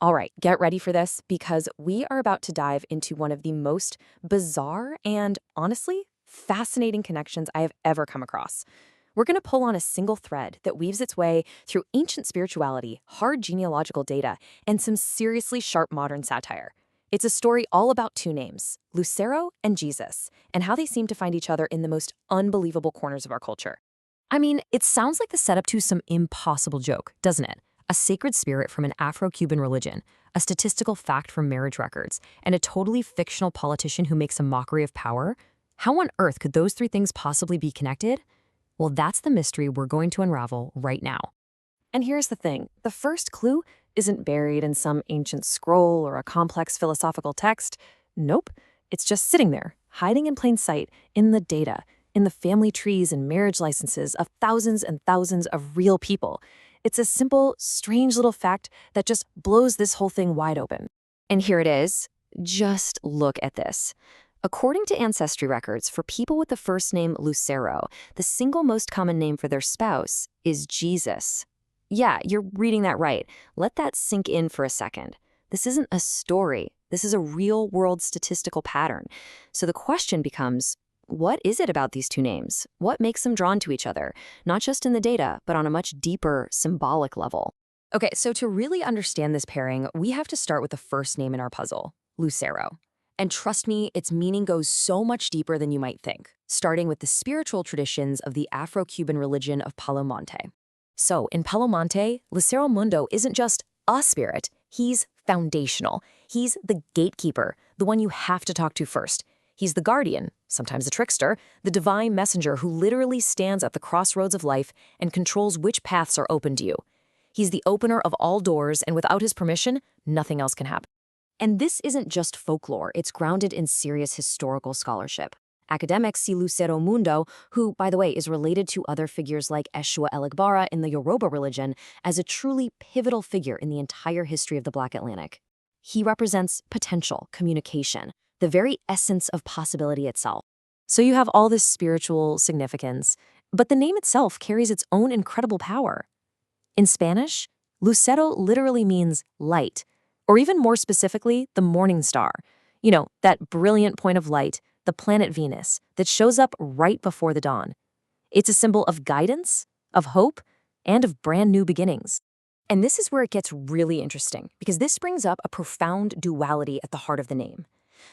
All right, get ready for this because we are about to dive into one of the most bizarre and, honestly, fascinating connections I have ever come across. We're going to pull on a single thread that weaves its way through ancient spirituality, hard genealogical data, and some seriously sharp modern satire. It's a story all about two names, Lucero and Jesus, and how they seem to find each other in the most unbelievable corners of our culture. I mean, it sounds like the setup to some impossible joke, doesn't it? A sacred spirit from an Afro-Cuban religion, a statistical fact from marriage records, and a totally fictional politician who makes a mockery of power? How on earth could those three things possibly be connected? Well, that's the mystery we're going to unravel right now. And here's the thing. The first clue isn't buried in some ancient scroll or a complex philosophical text. Nope. It's just sitting there, hiding in plain sight, in the data, in the family trees and marriage licenses of thousands and thousands of real people. It's a simple, strange little fact that just blows this whole thing wide open. And here it is. Just look at this. According to ancestry records, for people with the first name Lucero, the single most common name for their spouse is Jesus. Yeah, you're reading that right. Let that sink in for a second. This isn't a story. This is a real-world statistical pattern. So the question becomes, what is it about these two names? What makes them drawn to each other? Not just in the data, but on a much deeper, symbolic level. Okay, so to really understand this pairing, we have to start with the first name in our puzzle, Lucero. And trust me, its meaning goes so much deeper than you might think, starting with the spiritual traditions of the Afro-Cuban religion of Palo Monte. So, in Palo Monte, Lucero Mundo isn't just a spirit, he's foundational. He's the gatekeeper, the one you have to talk to first. He's the guardian, sometimes a trickster, the divine messenger who literally stands at the crossroads of life and controls which paths are open to you. He's the opener of all doors, and without his permission, nothing else can happen. And this isn't just folklore, it's grounded in serious historical scholarship. Academics see Lucero Mundo, who, by the way, is related to other figures like E.S.U in the Yoruba religion, as a truly pivotal figure in the entire history of the Black Atlantic. He represents potential, communication, the very essence of possibility itself. So you have all this spiritual significance, but the name itself carries its own incredible power. In Spanish, Lucero literally means light, or even more specifically, the morning star. You know, that brilliant point of light, the planet Venus, that shows up right before the dawn. It's a symbol of guidance, of hope, and of brand new beginnings. And this is where it gets really interesting, because this brings up a profound duality at the heart of the name.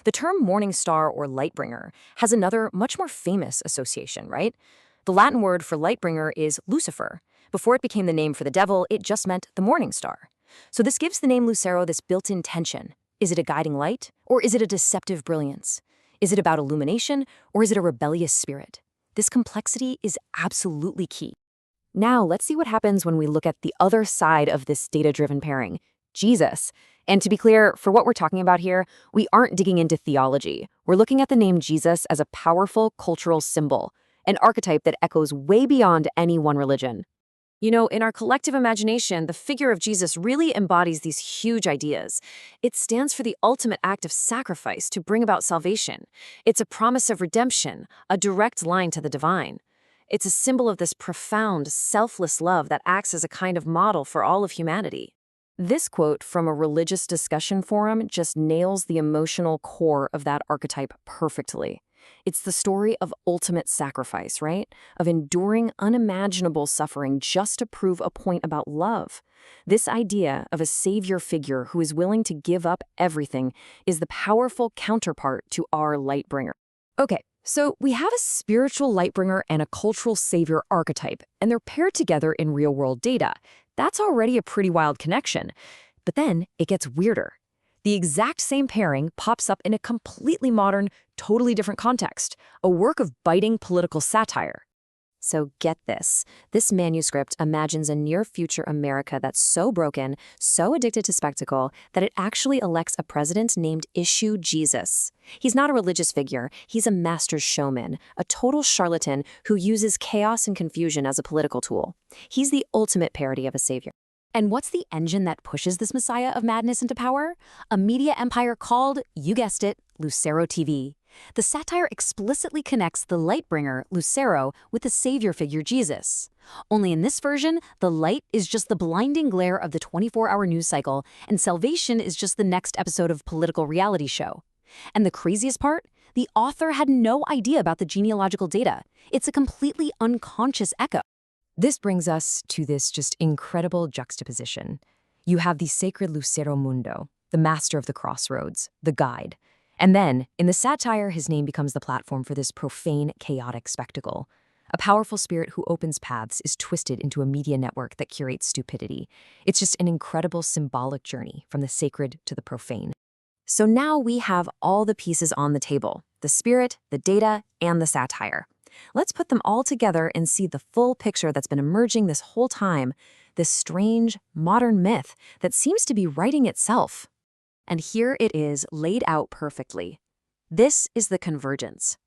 The term morning star or lightbringer has another, much more famous association, right? The Latin word for lightbringer is Lucifer. Before it became the name for the devil, it just meant the morning star. So this gives the name Lucero this built-in tension. Is it a guiding light, or is it a deceptive brilliance? Is it about illumination, or is it a rebellious spirit? This complexity is absolutely key. Now, let's see what happens when we look at the other side of this data-driven pairing, Jesus. And to be clear, for what we're talking about here, we aren't digging into theology. We're looking at the name Jesus as a powerful cultural symbol, an archetype that echoes way beyond any one religion. You know, in our collective imagination, the figure of Jesus really embodies these huge ideas. It stands for the ultimate act of sacrifice to bring about salvation. It's a promise of redemption, a direct line to the divine. It's a symbol of this profound, selfless love that acts as a kind of model for all of humanity. This quote from a religious discussion forum just nails the emotional core of that archetype perfectly. It's the story of ultimate sacrifice, right? Of enduring unimaginable suffering just to prove a point about love. This idea of a savior figure who is willing to give up everything is the powerful counterpart to our lightbringer. Okay, so we have a spiritual lightbringer and a cultural savior archetype, and they're paired together in real-world data. That's already a pretty wild connection. But then it gets weirder. The exact same pairing pops up in a completely modern, totally different context, a work of biting political satire. So get this. This manuscript imagines a near-future America that's so broken, so addicted to spectacle, that it actually elects a president named Ishu Jesus. He's not a religious figure. He's a master showman, a total charlatan who uses chaos and confusion as a political tool. He's the ultimate parody of a savior. And what's the engine that pushes this messiah of madness into power? A media empire called, you guessed it, Lucero TV. The satire explicitly connects the light-bringer, Lucero, with the savior figure, Jesus. Only in this version, the light is just the blinding glare of the 24-hour news cycle, and salvation is just the next episode of political reality show. And the craziest part? The author had no idea about the genealogical data. It's a completely unconscious echo. This brings us to this just incredible juxtaposition. You have the sacred Lucero Mundo, the master of the crossroads, the guide. And then, in the satire, his name becomes the platform for this profane, chaotic spectacle. A powerful spirit who opens paths is twisted into a media network that curates stupidity. It's just an incredible symbolic journey from the sacred to the profane. So now we have all the pieces on the table, the spirit, the data, and the satire. Let's put them all together and see the full picture that's been emerging this whole time, this strange, modern myth that seems to be writing itself. And here it is laid out perfectly. This is the convergence.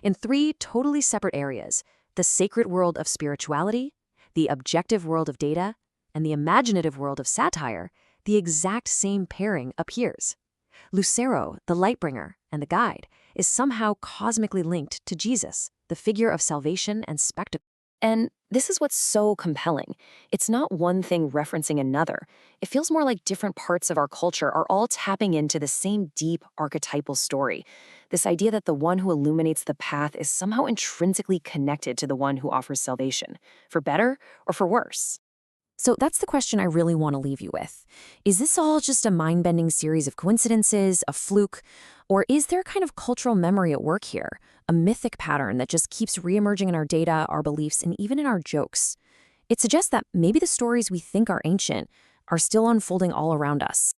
In three totally separate areas, the sacred world of spirituality, the objective world of data, and the imaginative world of satire, the exact same pairing appears. Lucero, the lightbringer and the guide, is somehow cosmically linked to Jesus, the figure of salvation and spectacle. And this is what's so compelling. It's not one thing referencing another. It feels more like different parts of our culture are all tapping into the same deep archetypal story. This idea that the one who illuminates the path is somehow intrinsically connected to the one who offers salvation, for better or for worse. So that's the question I really want to leave you with. Is this all just a mind-bending series of coincidences, a fluke, or is there a kind of cultural memory at work here, a mythic pattern that just keeps reemerging in our data, our beliefs, and even in our jokes? It suggests that maybe the stories we think are ancient are still unfolding all around us.